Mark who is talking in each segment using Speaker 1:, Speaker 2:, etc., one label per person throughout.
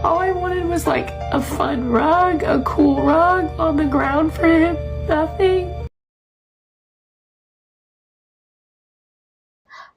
Speaker 1: All I wanted was like a fun rug, a cool rug on the ground for him. Nothing.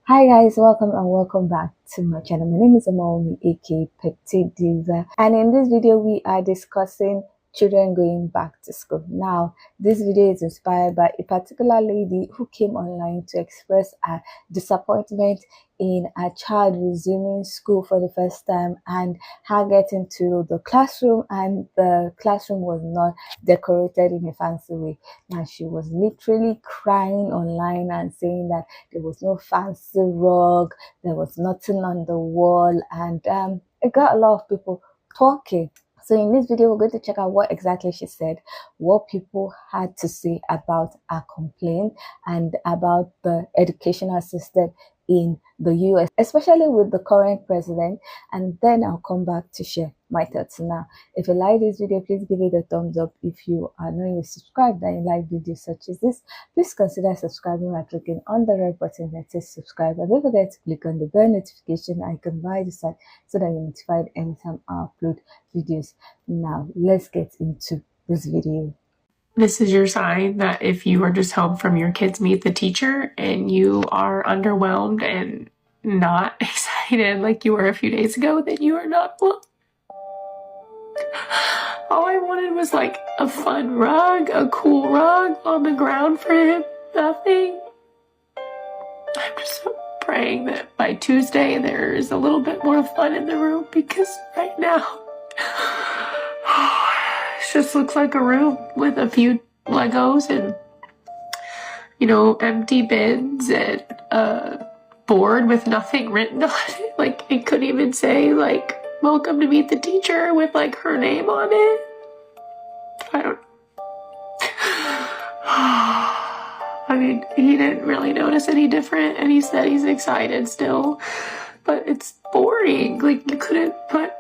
Speaker 2: Hi guys, welcome back to my channel. My name is Amaomi, aka Petite Diva, and in this video we are discussing children going back to school. Now, this video is inspired by a particular lady who came online to express her disappointment in her child resuming school for the first time and her getting to the classroom, and the classroom was not decorated in a fancy way. Now, she was literally crying online and saying that there was no fancy rug, there was nothing on the wall, and it got a lot of people talking. So in this video, we're going to check out what exactly she said, what people had to say about her complaint, and about the educational system in the US, especially with the current president. And then I'll come back to share my thoughts. Now, if you like this video, please give it a thumbs up. If you are not yet subscribed and you like videos such as this, please consider subscribing by clicking on the red button that says subscribe, and don't forget to click on the bell notification icon by the side so that you're notified anytime I upload videos. Now let's get into this video.
Speaker 1: This is your sign that if you are just home from your kids meet the teacher and you are underwhelmed and not excited like you were a few days ago, then you are not well. All I wanted was like a fun rug, a cool rug on the ground for him. Nothing. I'm just praying that by Tuesday there's a little bit more fun in the room, because right now it just looks like a room with a few Legos and, you know, empty bins and a board with nothing written on it. Like, it couldn't even say, like, welcome to meet the teacher with, like, her name on it. I don't... I mean, he didn't really notice any different, and he said he's excited still, but it's boring. Like, you couldn't put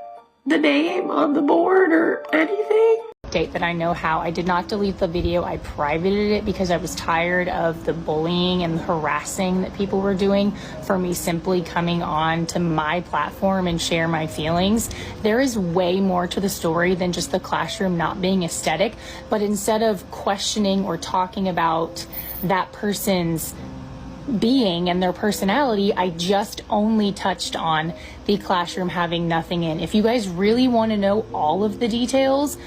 Speaker 1: the name on the board or anything.
Speaker 3: Date that I know how. I did not delete the video. I privated it because I was tired of the bullying and the harassing that people were doing for me simply coming on to my platform and share my feelings. There is way more to the story than just the classroom not being aesthetic, but instead of questioning or talking about that person's being and their personality, I just only touched on the classroom having nothing in. If you guys really want to know all of the details,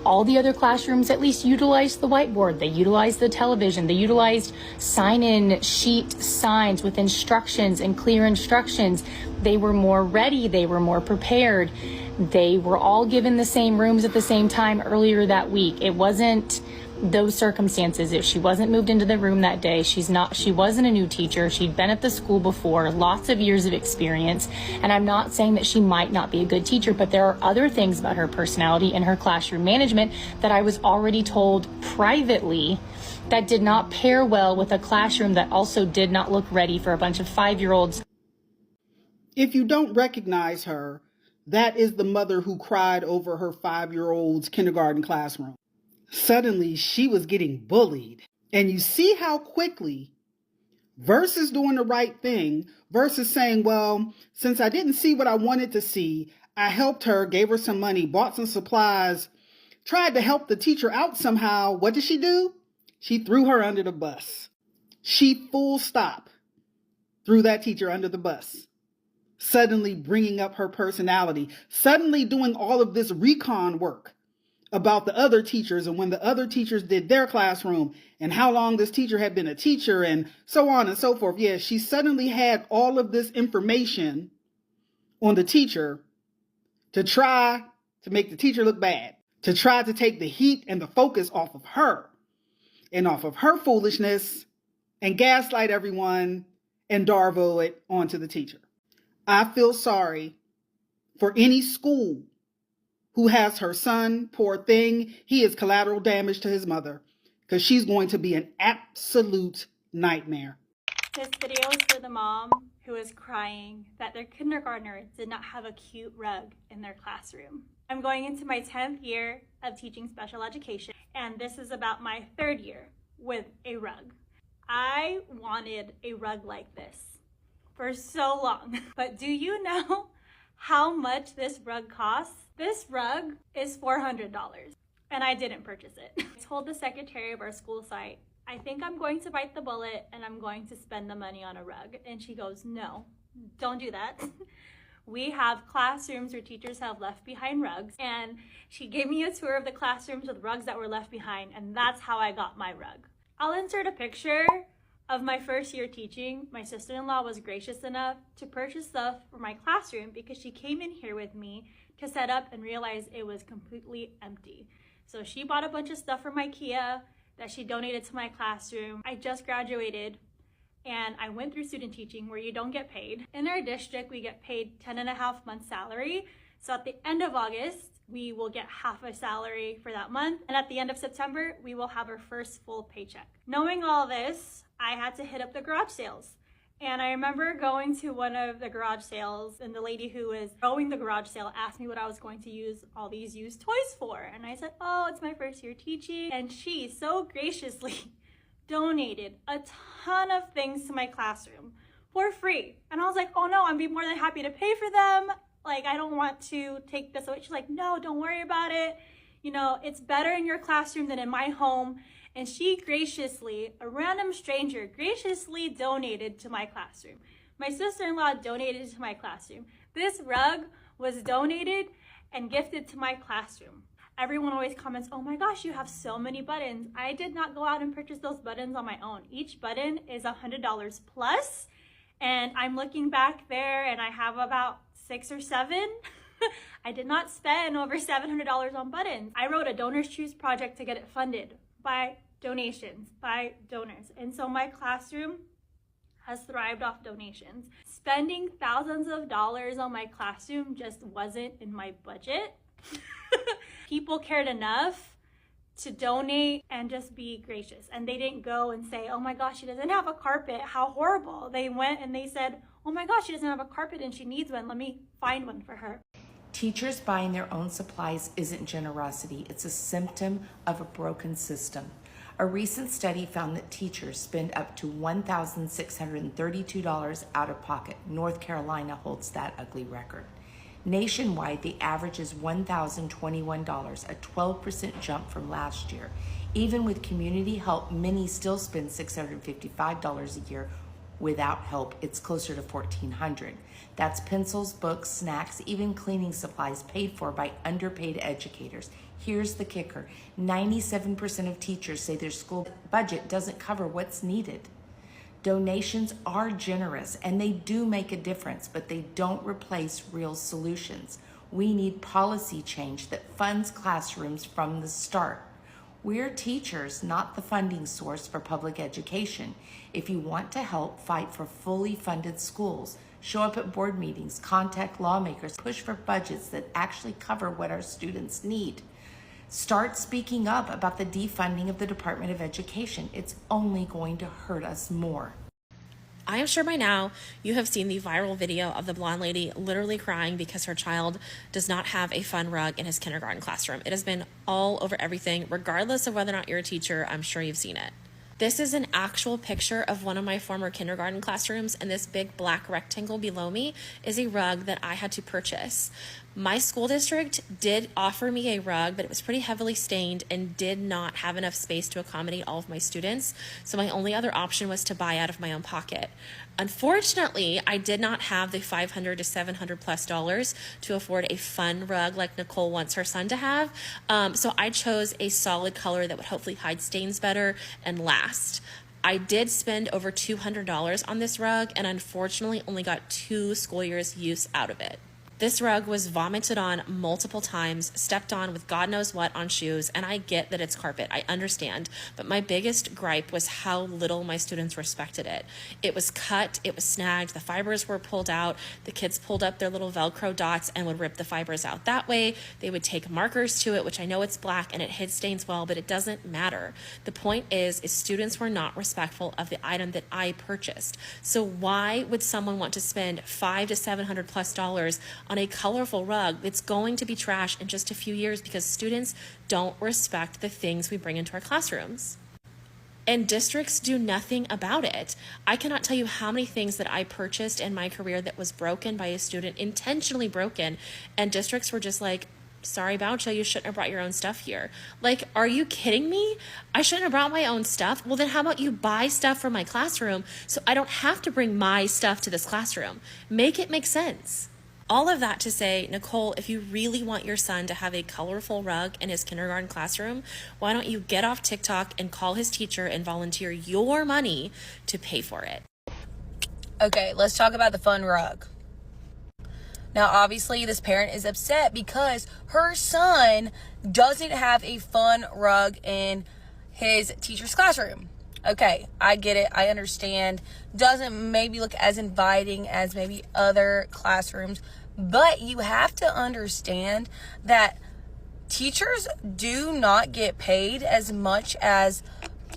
Speaker 3: all the other classrooms at least utilized the whiteboard, they utilized the television, they utilized sign-in sheet signs with instructions and clear instructions. They were more ready, they were more prepared. They were all given the same rooms at the same time earlier that week. It wasn't those circumstances. If she wasn't moved into the room that day, she wasn't a new teacher. She'd been at the school before, lots of years of experience. And I'm not saying that she might not be a good teacher, but there are other things about her personality and her classroom management that I was already told privately that did not pair well with a classroom that also did not look ready for a bunch of 5-year-olds.
Speaker 4: If you don't recognize her, that is the mother who cried over her 5-year-old's kindergarten classroom. Suddenly, she was getting bullied. And you see how quickly, versus doing the right thing, versus saying, well, since I didn't see what I wanted to see, I helped her, gave her some money, bought some supplies, tried to help the teacher out somehow. What did she do? She threw her under the bus. She full stop threw that teacher under the bus. Suddenly bringing up her personality, suddenly doing all of this recon work about the other teachers and when the other teachers did their classroom and how long this teacher had been a teacher and so on and so forth. Yeah, she suddenly had all of this information on the teacher to try to make the teacher look bad, to try to take the heat and the focus off of her and off of her foolishness and gaslight everyone and Darvo it onto the teacher. I feel sorry for any school who has her son, poor thing. He is collateral damage to his mother because she's going to be an absolute nightmare.
Speaker 5: This video is for the mom who is crying that their kindergartner did not have a cute rug in their classroom. I'm going into my 10th year of teaching special education, and this is about my 3rd year with a rug. I wanted a rug like this for so long, but do you know how much this rug costs. This rug is $400 and I didn't purchase it. I told the secretary of our school site, I think I'm going to bite the bullet and I'm going to spend the money on a rug. And she goes, no, don't do that. We have classrooms where teachers have left behind rugs, and she gave me a tour of the classrooms with rugs that were left behind, and that's how I got my rug. I'll insert a picture of my first year teaching. My sister-in-law was gracious enough to purchase stuff for my classroom because she came in here with me to set up and realized it was completely empty. So she bought a bunch of stuff from IKEA that she donated to my classroom. I just graduated and I went through student teaching where you don't get paid. In our district, we get paid 10.5 months salary. So at the end of August, we will get half a salary for that month. And at the end of September, we will have our first full paycheck. Knowing all this, I had to hit up the garage sales. And I remember going to one of the garage sales, and the lady who was throwing the garage sale asked me what I was going to use all these used toys for. And I said, oh, it's my first year teaching. And she so graciously donated a ton of things to my classroom for free. And I was like, oh no, I'd be more than happy to pay for them. Like, I don't want to take this away. She's like, no, don't worry about it. You know, it's better in your classroom than in my home. And she graciously, a random stranger, graciously donated to my classroom. My sister-in-law donated to my classroom. This rug was donated and gifted to my classroom. Everyone always comments, oh my gosh, you have so many buttons. I did not go out and purchase those buttons on my own. Each button is $100 plus. And I'm looking back there and I have about 6 or 7. I did not spend over $700 on buttons. I wrote a Donors Choose project to get it funded by donations, by donors. And so my classroom has thrived off donations. Spending thousands of dollars on my classroom just wasn't in my budget. People cared enough to donate and just be gracious. And they didn't go and say, oh my gosh, she doesn't have a carpet, how horrible. They went and they said, oh my gosh, she doesn't have a carpet and she needs one, let me find one for her.
Speaker 6: Teachers buying their own supplies isn't generosity, it's a symptom of a broken system. A recent study found that teachers spend up to $1,632 out of pocket. North Carolina holds that ugly record. Nationwide, the average is $1,021, a 12% jump from last year. Even with community help, many still spend $655 a year. Without help, it's closer to $1,400. That's pencils, books, snacks, even cleaning supplies paid for by underpaid educators. Here's the kicker. 97% of teachers say their school budget doesn't cover what's needed. Donations are generous and they do make a difference, but they don't replace real solutions. We need policy change that funds classrooms from the start. We're teachers, not the funding source for public education. If you want to help, fight for fully funded schools. Show up at board meetings, contact lawmakers, push for budgets that actually cover what our students need. Start speaking up about the defunding of the Department of Education. It's only going to hurt us more.
Speaker 7: I am sure by now you have seen the viral video of the blonde lady literally crying because her child does not have a fun rug in his kindergarten classroom. It has been all over everything, regardless of whether or not you're a teacher. I'm sure you've seen it. This is an actual picture of one of my former kindergarten classrooms, and this big black rectangle below me is a rug that I had to purchase. My school district did offer me a rug, but it was pretty heavily stained and did not have enough space to accommodate all of my students, so my only other option was to buy out of my own pocket. Unfortunately, I did not have the $500 to $700 plus to afford a fun rug like Nicole wants her son to have, so I chose a solid color that would hopefully hide stains better and last. I did spend over $200 on this rug and unfortunately only got 2 school years use out of it. This rug was vomited on multiple times, stepped on with God knows what on shoes, and I get that it's carpet, I understand, but my biggest gripe was how little my students respected it. It was cut, it was snagged, the fibers were pulled out, the kids pulled up their little Velcro dots and would rip the fibers out that way. They would take markers to it, which I know it's black and it hid stains well, but it doesn't matter. The point is students were not respectful of the item that I purchased. So why would someone want to spend $500 to $700 plus on a colorful rug that's going to be trash in just a few years because students don't respect the things we bring into our classrooms? and districts do nothing about it. I cannot tell you how many things that I purchased in my career that was broken by a student, intentionally broken, and districts were just like, sorry about you shouldn't have brought your own stuff here. Like, are you kidding me? I shouldn't have brought my own stuff? Well, then how about you buy stuff from my classroom so I don't have to bring my stuff to this classroom? Make it make sense. All of that to say, Nicole, if you really want your son to have a colorful rug in his kindergarten classroom, why don't you get off TikTok and call his teacher and volunteer your money to pay for it?
Speaker 8: Okay, let's talk about the fun rug. Now, obviously, this parent is upset because her son doesn't have a fun rug in his teacher's classroom. Okay, I get it. I understand. Doesn't maybe look as inviting as maybe other classrooms. But you have to understand that teachers do not get paid as much as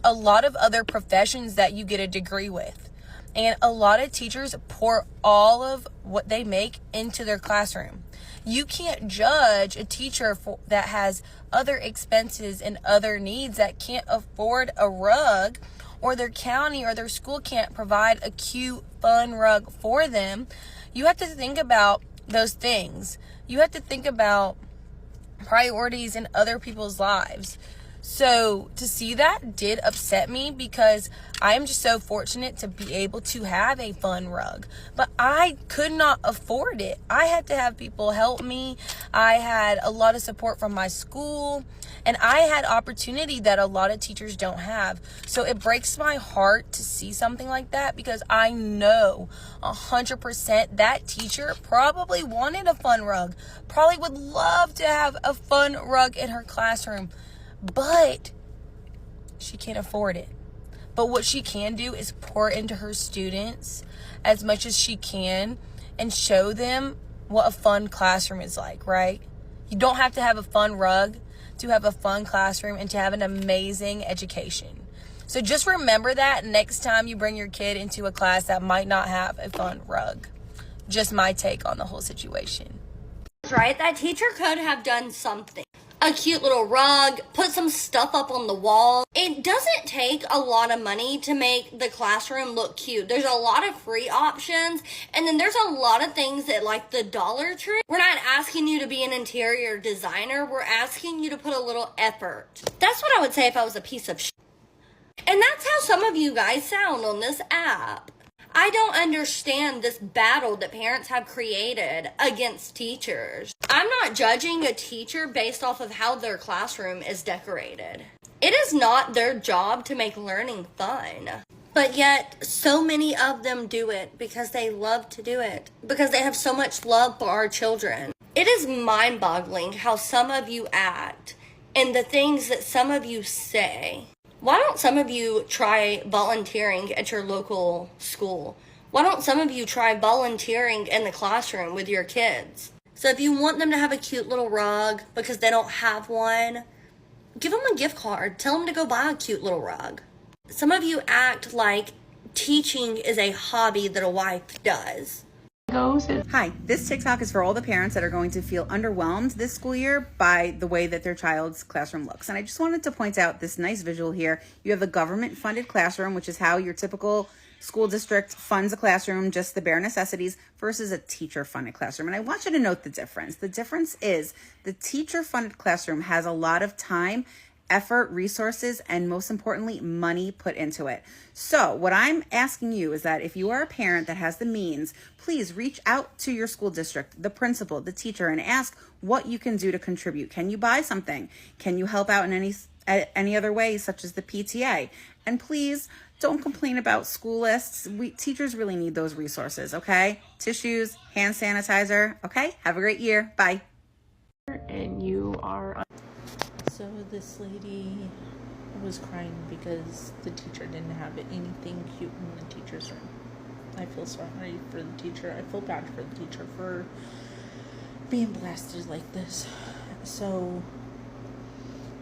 Speaker 8: a lot of other professions that you get a degree with. And a lot of teachers pour all of what they make into their classroom. You can't judge a teacher that has other expenses and other needs, that can't afford a rug, or their county or their school can't provide a cute, fun rug for them. You have to think about those things. You have to think about priorities in other people's lives. So to see that did upset me, because I am just so fortunate to be able to have a fun rug. But I could not afford it. I had to have people help me. I had a lot of support from my school, and I had opportunity that a lot of teachers don't have. So it breaks my heart to see something like that, because I know 100% that teacher probably wanted a fun rug, probably would love to have a fun rug in her classroom, but she can't afford it. But what she can do is pour into her students as much as she can and show them what a fun classroom is like, right? You don't have to have a fun rug to have a fun classroom and to have an amazing education. So just remember that next time you bring your kid into a class that might not have a fun rug. Just my take on the whole situation.
Speaker 9: Right? That teacher could have done something. A cute little rug, put some stuff up on the wall. It doesn't take a lot of money to make the classroom look cute. There's a lot of free options, and then there's a lot of things that, like the Dollar Tree, we're not asking you to be an interior designer, we're asking you to put a little effort. That's what I would say if I was a piece of shit. And that's how some of you guys sound on this app. I don't understand this battle that parents have created against teachers. I'm not judging a teacher based off of how their classroom is decorated. It is not their job to make learning fun. But yet, so many of them do it because they love to do it, because they have so much love for our children. It is mind-boggling how some of you act and the things that some of you say. Why don't some of you try volunteering at your local school? Why don't some of you try volunteering in the classroom with your kids? So if you want them to have a cute little rug because they don't have one, give them a gift card. Tell them to go buy a cute little rug. Some of you act like teaching is a hobby that a wife does.
Speaker 10: Hi, this TikTok is for all the parents that are going to feel underwhelmed this school year by the way that their child's classroom looks. And I just wanted to point out this nice visual here. You have a government-funded classroom, which is how your typical school district funds a classroom, just the bare necessities, versus a teacher-funded classroom. And I want you to note the difference. The difference is the teacher-funded classroom has a lot of time, effort, resources, and most importantly, money put into it. So what I'm asking you is that if you are a parent that has the means, please reach out to your school district, the principal, the teacher, and ask what you can do to contribute. Can you buy something? Can you help out in any other way, such as the PTA? And please don't complain about school lists. Teachers really need those resources, okay? Tissues, hand sanitizer, okay? Have a great year. Bye.
Speaker 1: And you are...
Speaker 11: So this lady was crying because the teacher didn't have anything cute in the teacher's room. I feel sorry for the teacher. I feel bad for the teacher for being blasted like this. So,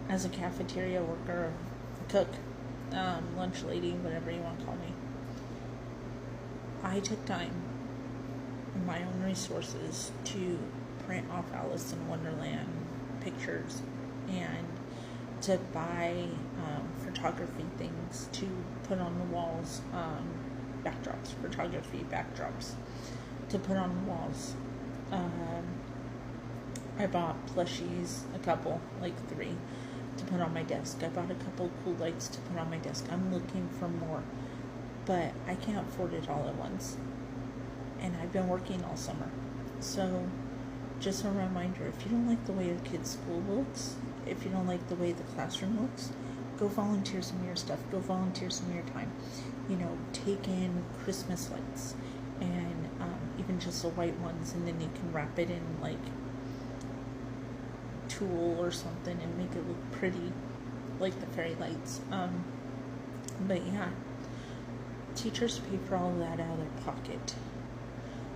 Speaker 11: as a cafeteria worker, cook, lunch lady, whatever you want to call me, I took time, my own resources, to print off Alice in Wonderland pictures and to buy photography things to put on the walls, backdrops, photography backdrops to put on the walls. I bought plushies, a couple, like 3, to put on my desk. I bought a couple cool lights to put on my desk. I'm looking for more, but I can't afford it all at once. And I've been working all summer. So just a reminder, if you don't like the way your kid's school looks, if you don't like the way the classroom looks, go volunteer some of your stuff. Go volunteer some of your time. You know, take in Christmas lights and even just the white ones, and then you can wrap it in like tulle or something and make it look pretty, like the fairy lights. But yeah, teachers pay for all of that out of their pocket.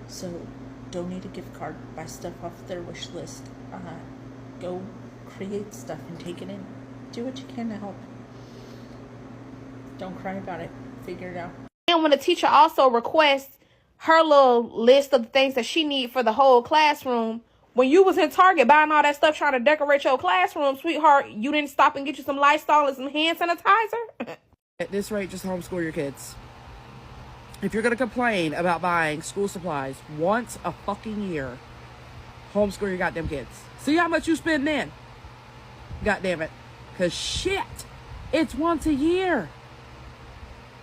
Speaker 11: So donate a gift card, buy stuff off their wish list, go create stuff and take it in. Do what you can to help. Don't cry about it. Figure it out.
Speaker 12: And when a teacher also requests her little list of things that she need for the whole classroom, when you was in Target buying all that stuff trying to decorate your classroom, sweetheart, you didn't stop and get you some Lysol and some hand sanitizer?
Speaker 13: At this rate, just homeschool your kids. If you're going to complain about buying school supplies once a fucking year, homeschool your goddamn kids. See how much you spend then. God damn it. Because shit, it's once a year.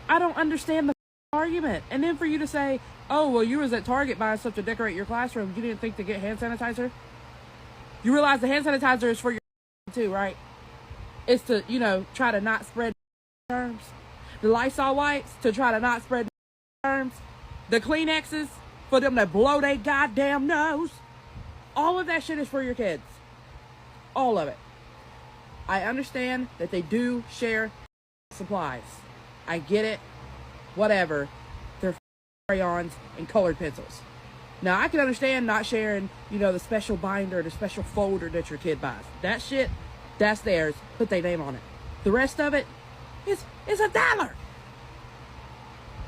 Speaker 13: I don't understand the argument. And then for you to say, oh, well, you was at Target buying stuff to decorate your classroom. You didn't think to get hand sanitizer? You realize the hand sanitizer is for your too, right? It's to, you know, try to not spread germs. The Lysol wipes to try to not spread germs. The Kleenexes for them to blow their goddamn nose. All of that shit is for your kids. All of it. I understand that they do share supplies. I get it. Whatever. They're crayons and colored pencils. Now, I can understand not sharing, you know, the special binder, the special folder that your kid buys. That shit, that's theirs. Put their name on it. The rest of it is $1.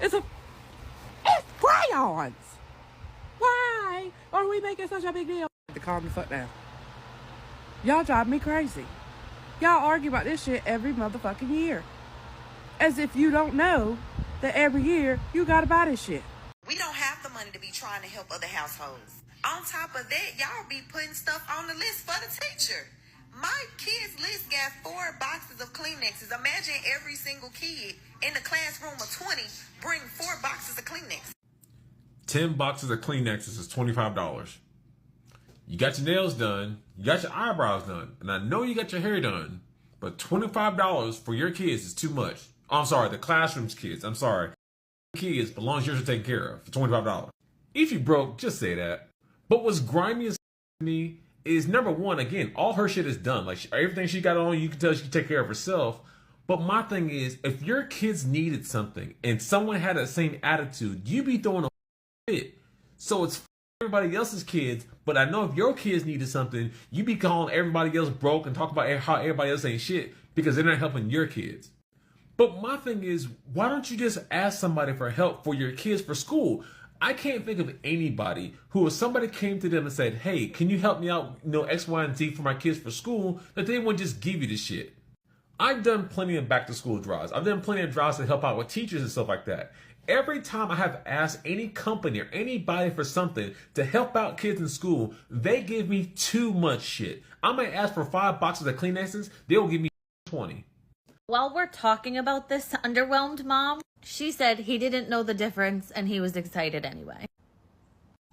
Speaker 13: It's crayons. Why are we making such a big deal? To calm the fuck down. Y'all drive me crazy. Y'all argue about this shit every motherfucking year. As if you don't know that every year you gotta buy this shit.
Speaker 14: We don't have the money to be trying to help other households. On top of that, y'all be putting stuff on the list for the teacher. My kids' list got 4 boxes of Kleenexes. Imagine every single kid in the classroom of 20 bring 4 boxes of Kleenex.
Speaker 15: 10 boxes of Kleenexes is $25. You got your nails done, you got your eyebrows done, and I know you got your hair done, but $25 for your kids is too much. Oh, I'm sorry, the classroom's kids. I'm sorry. Kids, but as long as yours are taken care of for $25. If you broke, just say that. But what's grimy as to me is, number one, again, all her shit is done. Like, everything she got on, you can tell she can take care of herself. But my thing is, if your kids needed something and someone had that same attitude, you be throwing a fit. So it's everybody else's kids, but I know if your kids needed something, you be calling everybody else broke and talk about how everybody else ain't shit because they're not helping your kids. But my thing is, why don't you just ask somebody for help for your kids for school? I can't think of anybody who, if somebody came to them and said, hey, can you help me out, you know, X, Y, and Z for my kids for school, that they would just give you the shit. I've done plenty of back to school drives. I've done plenty of drives to help out with teachers and stuff like that. Every time I have asked any company or anybody for something to help out kids in school, they give me too much shit. I might ask for 5 boxes of Kleenexes, they'll give me 20.
Speaker 16: While we're talking about this underwhelmed mom, she said he didn't know the difference and he was excited anyway.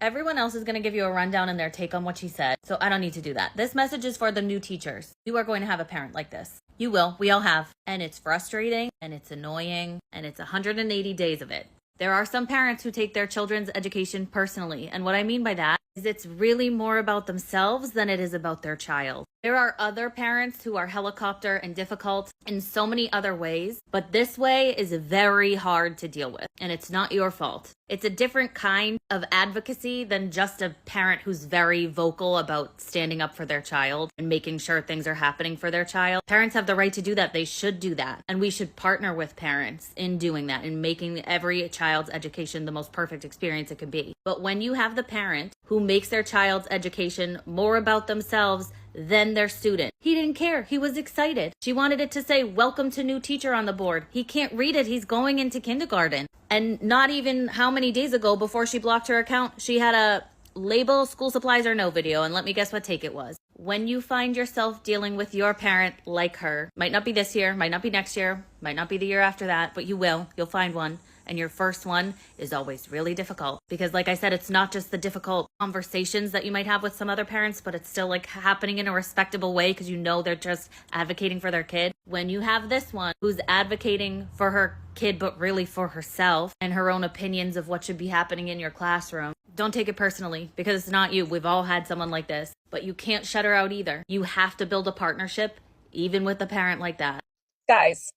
Speaker 16: Everyone else is going to give you a rundown and their take on what she said, so I don't need to do that. This message is for the new teachers. You are going to have a parent like this. You will. We all have. And it's frustrating, and it's annoying, and it's 180 days of it. There are some parents who take their children's education personally, and what I mean by that is it's really more about themselves than it is about their child. There are other parents who are helicopter and difficult in so many other ways, but this way is very hard to deal with, and it's not your fault. It's a different kind of advocacy than just a parent who's very vocal about standing up for their child and making sure things are happening for their child. Parents have the right to do that. They should do that. And we should partner with parents in doing that, in making every child's education the most perfect experience it can be. But when you have the parent who makes their child's education more about themselves then their student. He didn't care. He was excited. She wanted it to say, welcome to new teacher on the board. He can't read it. He's going into kindergarten. And not even how many days ago before she blocked her account, she had a label school supplies or no video. And let me guess what take it was. When you find yourself dealing with your parent like her, might not be this year, might not be next year, might not be the year after that, but you will. You'll find one. And your first one is always really difficult because, like I said, it's not just the difficult conversations that you might have with some other parents, but it's still like happening in a respectable way because you know they're just advocating for their kid. When you have this one who's advocating for her kid, but really for herself and her own opinions of what should be happening in your classroom, don't take it personally because it's not you. We've all had someone like this, but you can't shut her out either. You have to build a partnership, even with a parent like that.
Speaker 17: Guys,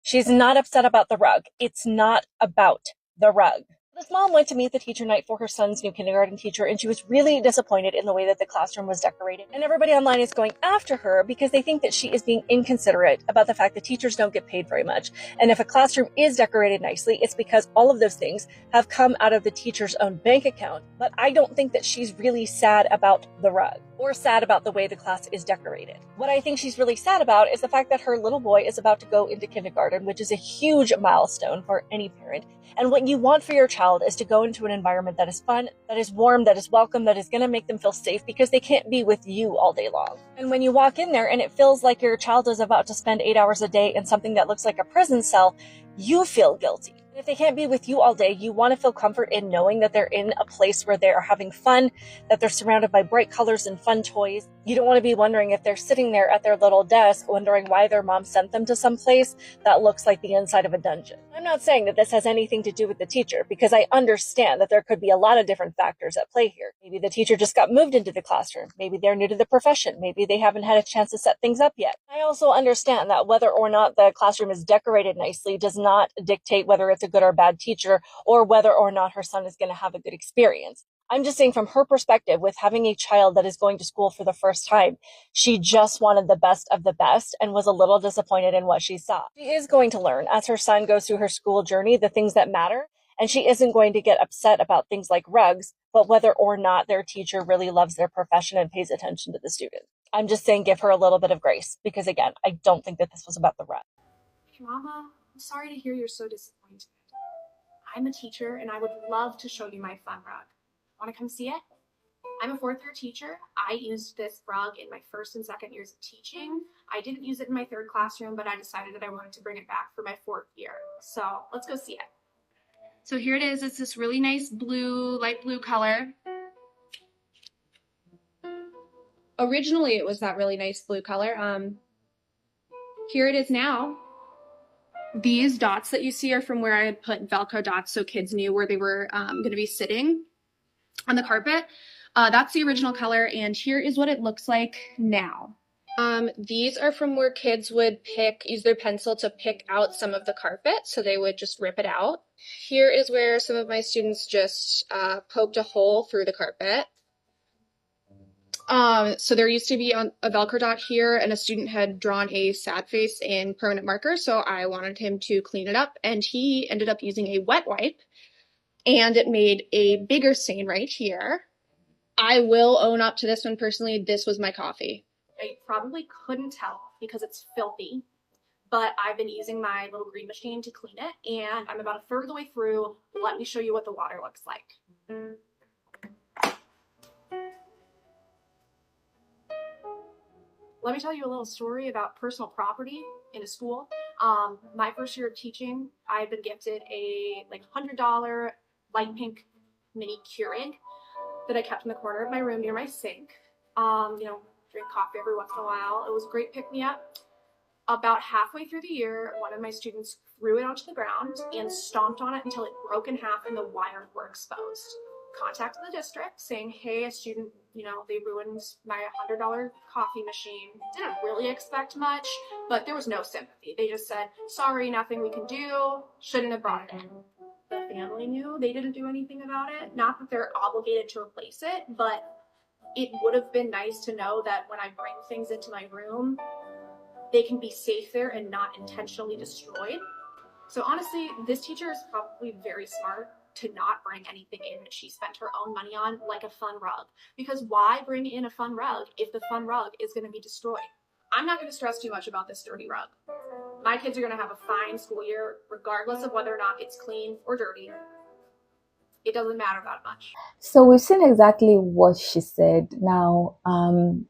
Speaker 17: she's not upset about the rug. It's not about the rug. This mom went to meet the teacher night for her son's new kindergarten teacher, and she was really disappointed in the way that the classroom was decorated. And everybody online is going after her because they think that she is being inconsiderate about the fact that teachers don't get paid very much. And if a classroom is decorated nicely, it's because all of those things have come out of the teacher's own bank account. But I don't think that she's really sad about the rug or sad about the way the class is decorated. What I think she's really sad about is the fact that her little boy is about to go into kindergarten, which is a huge milestone for any parent. And what you want for your child is to go into an environment that is fun, that is warm, that is welcome, that is going to make them feel safe because they can't be with you all day long. And when you walk in there and it feels like your child is about to spend 8 hours a day in something that looks like a prison cell, you feel guilty. If they can't be with you all day, you want to feel comfort in knowing that they're in a place where they are having fun, that they're surrounded by bright colors and fun toys. You don't want to be wondering if they're sitting there at their little desk wondering why their mom sent them to some place that looks like the inside of a dungeon. I'm not saying that this has anything to do with the teacher because I understand that there could be a lot of different factors at play here. Maybe the teacher just got moved into the classroom. Maybe they're new to the profession. Maybe they haven't had a chance to set things up yet. I also understand that whether or not the classroom is decorated nicely does not dictate whether it's a good or bad teacher or whether or not her son is going to have a good experience. I'm just saying from her perspective, with having a child that is going to school for the first time, she just wanted the best of the best and was a little disappointed in what she saw. She is going to learn as her son goes through her school journey the things that matter, and she isn't going to get upset about things like rugs, but whether or not their teacher really loves their profession and pays attention to the student. I'm just saying give her a little bit of grace because, again, I don't think that this was about the rug.
Speaker 18: Hey, Mama, I'm sorry to hear you're so disappointed. I'm a teacher and I would love to show you my fun rug. Want to come see it? I'm a fourth year teacher. I used this rug in my first and second years of teaching. I didn't use it in my third classroom, but I decided that I wanted to bring it back for my fourth year. So let's go see it. So here it is. It's this really nice blue, light blue color. Originally, it was that really nice blue color. Here it is now. These dots that you see are from where I had put Velcro dots so kids knew where they were going to be sitting on the carpet. That's the original color, and here is what it looks like now. These are from where kids would use their pencil to pick out some of the carpet, so they would just rip it out. Here is where some of my students just poked a hole through the carpet. So there used to be a Velcro dot here, and a student had drawn a sad face in permanent marker, so I wanted him to clean it up, and he ended up using a wet wipe, and it made a bigger stain right here. I will own up to this one personally. This was my coffee. I probably couldn't tell because it's filthy, but I've been using my little green machine to clean it, and I'm about a third of the way through. Let me show you what the water looks like. Let me tell you a little story about personal property in a school. My first year of teaching, I've been gifted a $100 light pink mini Keurig that I kept in the corner of my room near my sink. Drink coffee every once in a while. It was a great pick-me-up. About halfway through the year, one of my students threw it onto the ground and stomped on it until it broke in half and the wires were exposed. Contacted the district saying, hey, a student, they ruined my $100 coffee machine. Didn't really expect much, but there was no sympathy. They just said, sorry, nothing we can do. Shouldn't have brought it in. The family knew. They didn't do anything about it. Not that they're obligated to replace it, but it would have been nice to know that when I bring things into my room, they can be safe there and not intentionally destroyed. So honestly, this teacher is probably very smart. to not bring anything in that she spent her own money on, like a fun rug. Because why bring in a fun rug if the fun rug is going to be destroyed? I'm not going to stress too much about this dirty rug. My kids are going to have a fine school year, regardless of whether or not it's clean or dirty. It doesn't matter that much.
Speaker 2: So we've seen exactly what she said. Now,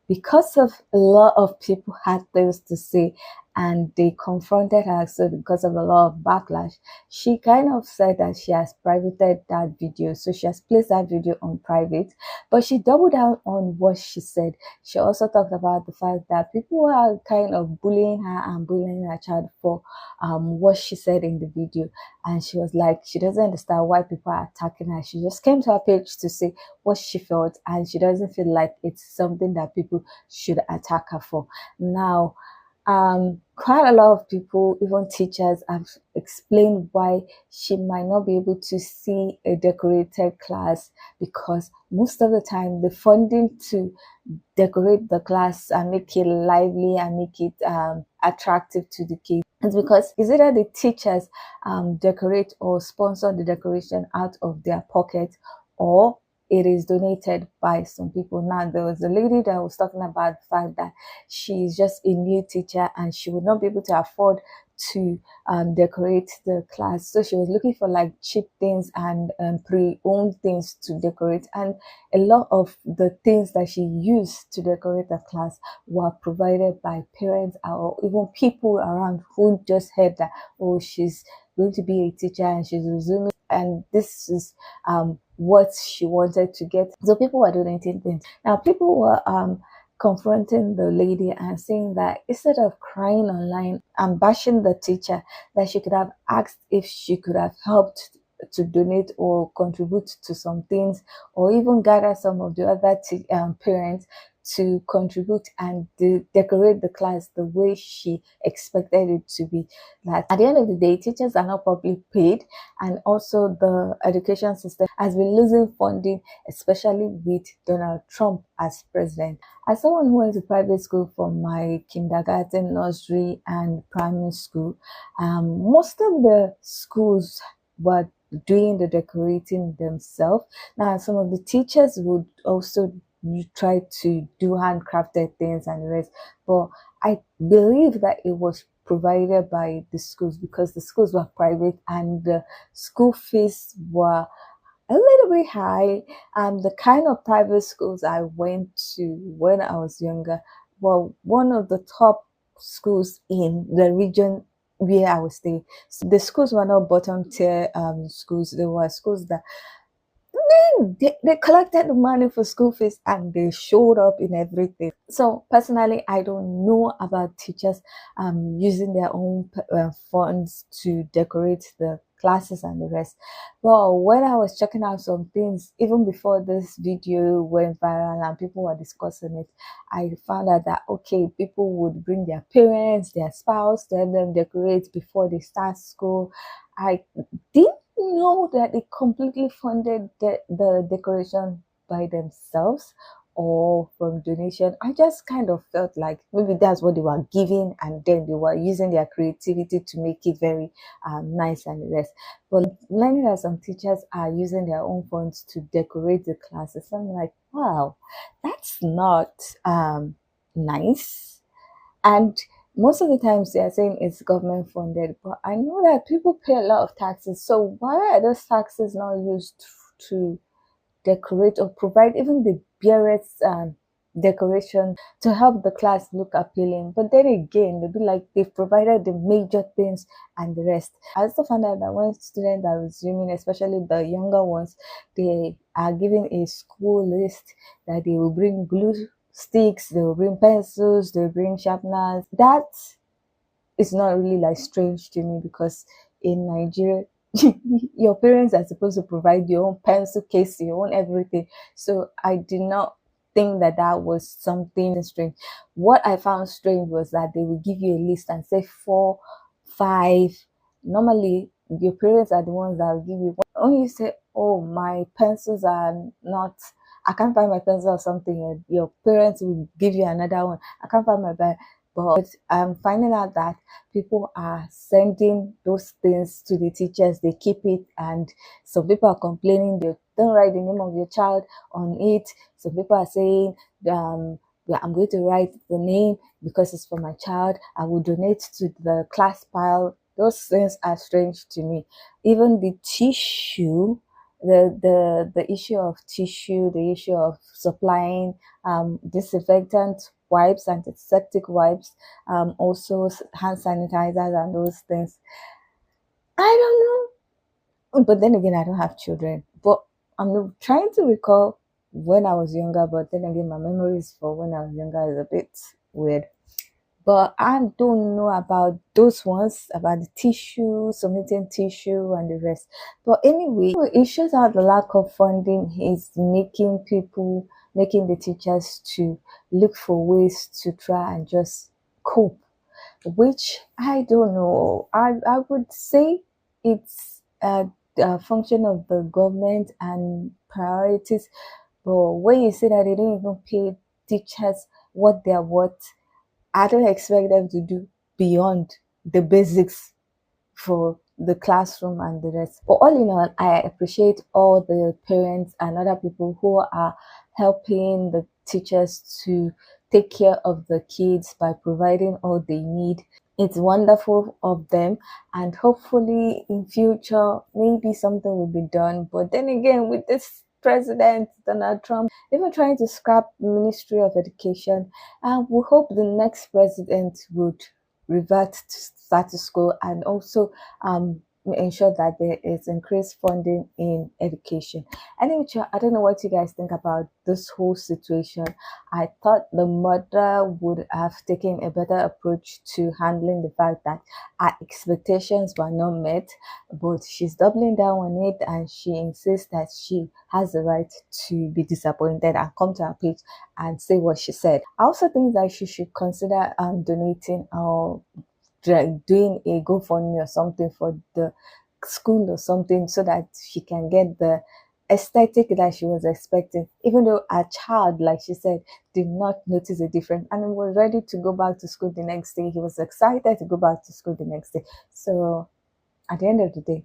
Speaker 2: because of a lot of people had things to say and they confronted her, so because of a lot of backlash, she kind of said that she has privated that video. So she has placed that video on private, but she doubled down on what she said. She also talked about the fact that people are kind of bullying her and bullying her child for what she said in the video. And she was like, she doesn't understand why people are attacking her. She just came to her page to say what she felt, and she doesn't feel like it's something that people should attack her for. Now, quite a lot of people, even teachers, have explained why she might not be able to see a decorated class, because most of the time the funding to decorate the class and make it lively and make it attractive to the kids, it's because it's either the teachers decorate or sponsor the decoration out of their pocket, or it is donated by some people. Now, there was a lady that was talking about the fact that she's just a new teacher and she would not be able to afford to decorate the class. So she was looking for like cheap things and pre-owned things to decorate. And a lot of the things that she used to decorate the class were provided by parents or even people around who just heard that, oh, she's going to be a teacher and she's resuming, and this is what she wanted to get. So people were donating things. Now people were confronting the lady and saying that instead of crying online and bashing the teacher, that she could have asked if she could have helped to donate or contribute to some things, or even gather some of the other parents to contribute and decorate the class the way she expected it to be. That at the end of the day, teachers are not properly paid, and also the education system has been losing funding, especially with Donald Trump as president. As someone who went to private school for my kindergarten, nursery, and primary school, most of the schools were doing the decorating themselves. Now, some of the teachers would also try to do handcrafted things and the rest, but I believe that it was provided by the schools because the schools were private and the school fees were a little bit high. The kind of private schools I went to when I was younger were one of the top schools in the region where I was staying. So the schools were not bottom tier schools. They were schools that they collected the money for school fees and they showed up in everything. So personally, I don't know about teachers using their own funds to decorate the classes and the rest. But when I was checking out some things, even before this video went viral and people were discussing it, I found out that, okay, people would bring their parents, their spouse to help them decorate before they start school. I didn't know that they completely funded the decoration by themselves or from donation. I just kind of felt like maybe that's what they were giving, and then they were using their creativity to make it very nice and the rest. But learning that some teachers are using their own funds to decorate the classes, I'm like, wow, that's not nice. And most of the times they are saying it's government funded, but I know that people pay a lot of taxes. So why are those taxes not used to decorate or provide even the barest decoration to help the class look appealing? But then again, they'll be like, they've provided the major things and the rest. I also found out that when students are resuming, especially the younger ones, they are given a school list that they will bring glue sticks, they will bring pencils, they will bring sharpeners. That is not really like strange to me, because in Nigeria your parents are supposed to provide your own pencil case, your own everything. So I did not think that that was something strange. What I found strange was that they will give you a list and say 4, 5. Normally your parents are the ones that will give you one. When you say, oh, my pencils are not, I can't find my pencil or something, your parents will give you another one. I can't find my bag. But I'm finding out that people are sending those things to the teachers. They keep it, and some people are complaining they don't write the name of your child on it. Some people are saying, yeah, I'm going to write the name because it's for my child. I will donate to the class pile. Those things are strange to me. Even the tissue, the issue of tissue, the issue of supplying disinfectant wipes, antiseptic wipes, also hand sanitizers and those things. I don't know. But then again, I don't have children. But I'm trying to recall when I was younger, but then again, my memories for when I was younger is a bit weird. But I don't know about those ones, about the tissue, submitting tissue and the rest. But anyway, it shows how the lack of funding is making the teachers to look for ways to try and just cope, which I don't know. I would say it's a function of the government and priorities. But when you say that they don't even pay teachers what they're worth, I don't expect them to do beyond the basics for the classroom and the rest. But all in all, I appreciate all the parents and other people who are helping the teachers to take care of the kids by providing all they need. It's wonderful of them, and hopefully in future maybe something will be done. But then again, with this President Donald Trump even trying to scrap Ministry of Education, we hope the next president would revert to status quo and also ensure that there is increased funding in education. Anyway, I don't know what you guys think about this whole situation. I thought the mother would have taken a better approach to handling the fact that our expectations were not met, but she's doubling down on it, and she insists that she has the right to be disappointed and come to her page and say what she said. I also think that she should consider donating or doing a GoFundMe or something for the school or something, so that she can get the aesthetic that she was expecting, even though our child, like she said, did not notice a difference and was ready to go back to school the next day. He was excited to go back to school the next day. So at the end of the day,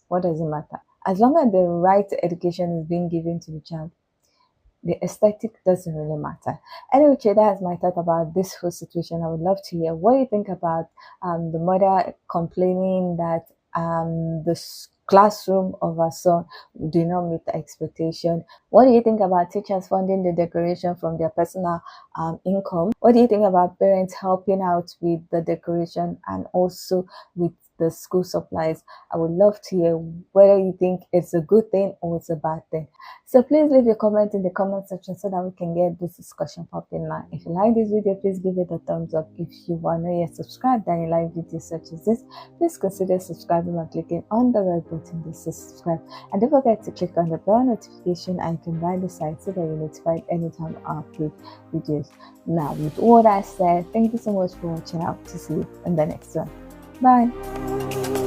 Speaker 2: what does it matter? As long as the right education is being given to the child, the aesthetic doesn't really matter. Anyway, that's my thought about this whole situation. I would love to hear what you think about the mother complaining that the classroom of her son do not meet the expectation. What do you think about teachers funding the decoration from their personal income? What do you think about parents helping out with the decoration and also with the school supplies? I would love to hear whether you think it's a good thing or it's a bad thing. So please leave your comment in the comment section so that we can get this discussion popping now. If you like this video, please give it a thumbs up. If you are not yet subscribed and you like videos such as this, please consider subscribing by clicking on the red button to subscribe. And don't forget to click on the bell notification icon by the side so that you're notified anytime I upload videos. Now, with all that said, thank you so much for watching. I hope to see you in the next one. Bye.